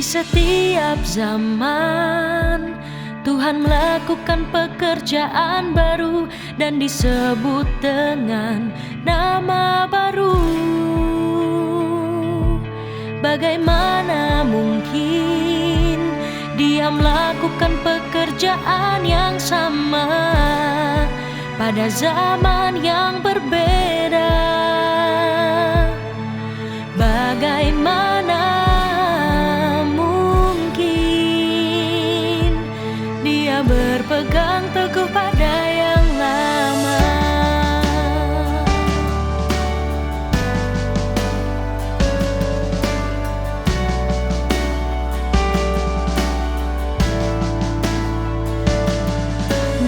setiap zaman Tuhan melakukan pekerjaan baru dan disebut dengan nama baru. Bagaimana mungkin Dia melakukan pekerjaan yang sama pada zaman yang berbeda? Bagaimana mungkin Dia berpegang teguh pada yang lama?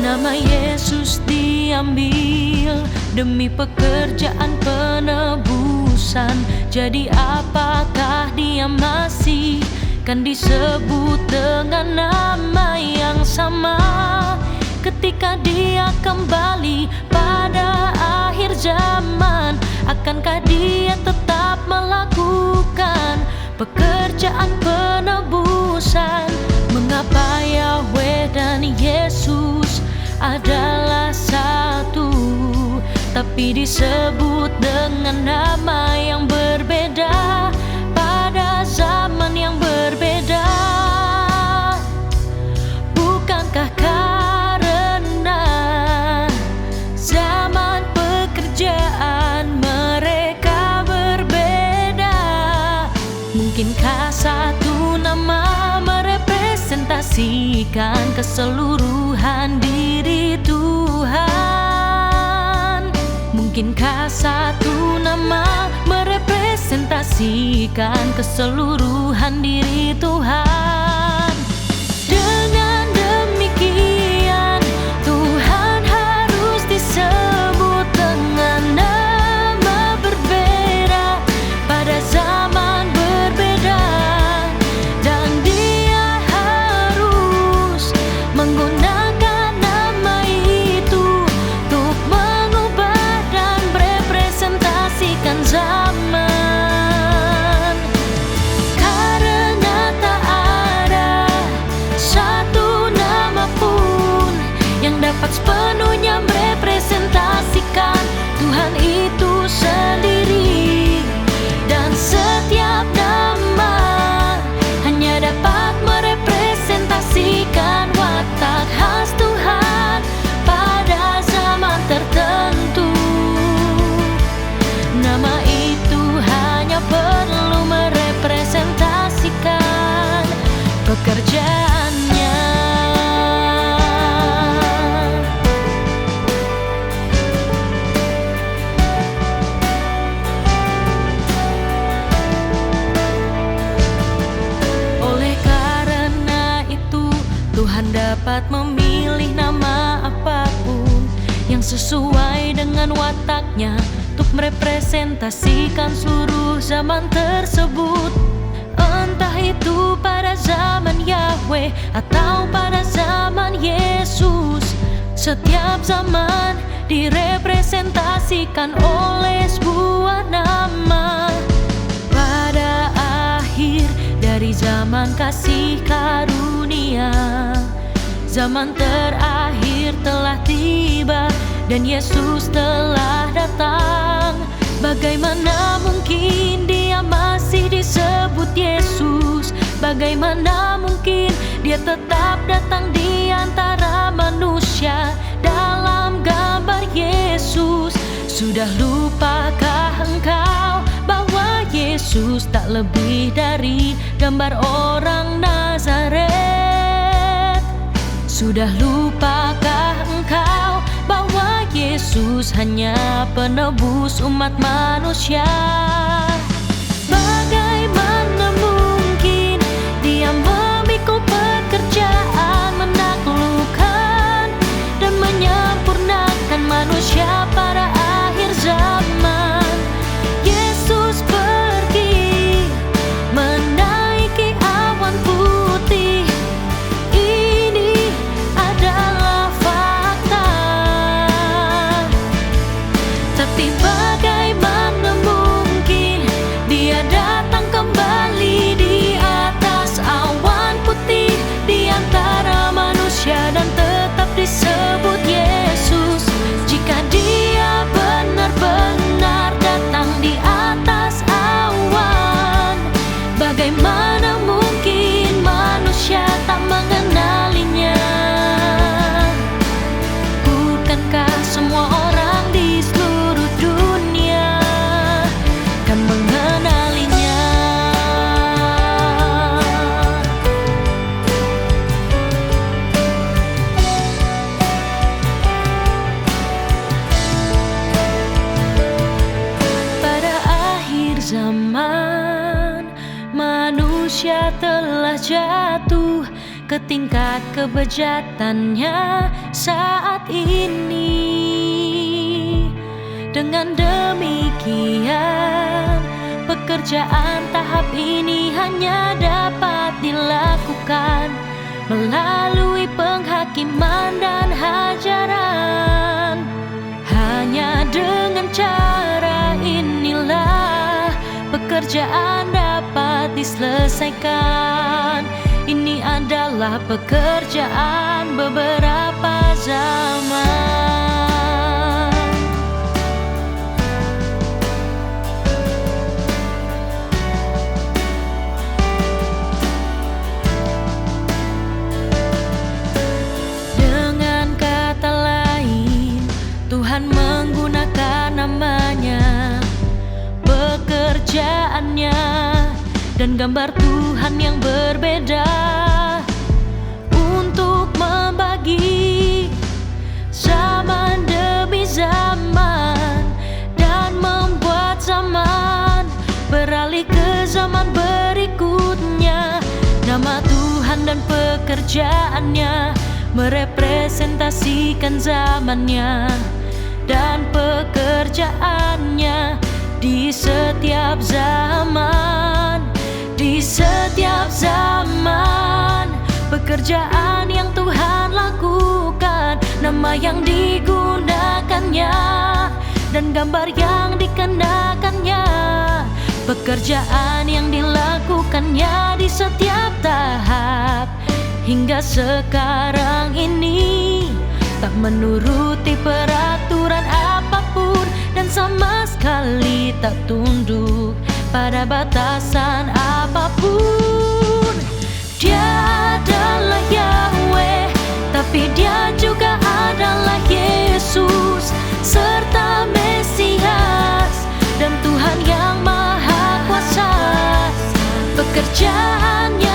Nama Yesus diambil demi pekerjaan penebusan. Jadi apakah Dia masih kan disebut dengan nama yang sama ketika Dia kembali pada akhir zaman? Akankah Dia tetap melakukan pekerjaan penebusan? Mengapa Yahweh dan Yesus adalah satu, tapi disebut dengan nama yang berbeda pada zaman yang berbeda? Bukankah karena zaman pekerjaan mereka berbeda? Mungkinkah satu nama merepresentasikan keseluruhan diri Tuhan? Mungkinkah satu nama merepresentasikan keseluruhan diri Tuhan? Dengan demikian Tuhan harus disebut dengan nama berbeda pada zaman berbeda, dan Dia harus menggunakan nama itu untuk mengubah dan merepresentasikan zaman. Karena tak ada satu nama pun yang dapat sepenuhnya merepresentasikan Tuhan itu sendiri, dan setiap nama hanya dapat merepresentasikan watak khas Tuhan pada zaman tertentu. Nama itu hanya perlu merepresentasikan pekerjaannya. Oleh karena itu Tuhan dapat memilih nama apapun yang sesuai dengan wataknya untuk merepresentasikan seluruh zaman tersebut. Entah itu pada zaman Yahweh atau pada zaman Yesus, setiap zaman direpresentasikan oleh sebuah nama. Pada akhir dari zaman kasih karunia, zaman terakhir telah tiba dan Yesus telah datang. Bagaimana mungkin Dia masih disebut Yesus? Bagaimana mungkin Dia tetap datang di antara manusia dalam gambar Yesus? Sudah lupakah engkau bahwa Yesus tak lebih dari gambar orang Nazaret? Sudah lupakah engkau bahwa Yesus hanya penebus umat manusia? Bagaimana mungkin Dia memikul pekerjaan menaklukkan dan menyempurnakan manusia pada akhir zaman? Yesus pergi menaiki awan putih. Ini adalah fakta. Tapi bagaimana mungkin Dia datang kembali di jatuh ke tingkat kebejatannya saat ini. Dengan demikian, pekerjaan tahap ini hanya dapat dilakukan melalui penghakiman dan hajaran. Hanya dengan cara inilah pekerjaan dapat diselesaikan. Ini adalah pekerjaan beberapa zaman. Tuhan menggunakan namanya, pekerjaannya, dan gambar Tuhan yang berbeda untuk membagi zaman demi zaman dan membuat zaman beralih ke zaman berikutnya. Nama Tuhan dan pekerjaannya merepresentasikan zamannya dan pekerjaannya di setiap zaman. Di setiap zaman, pekerjaan yang Tuhan lakukan, nama yang digunakannya, dan gambar yang dikenakannya. Pekerjaan yang dilakukannya di setiap tahap hingga sekarang ini tak menuruti peraturan apapun dan sama sekali tak tunduk pada batasan apapun. Dia adalah Yahweh, tapi Dia juga adalah Yesus serta Mesias dan Tuhan yang Maha Kuasa. Pekerjaannya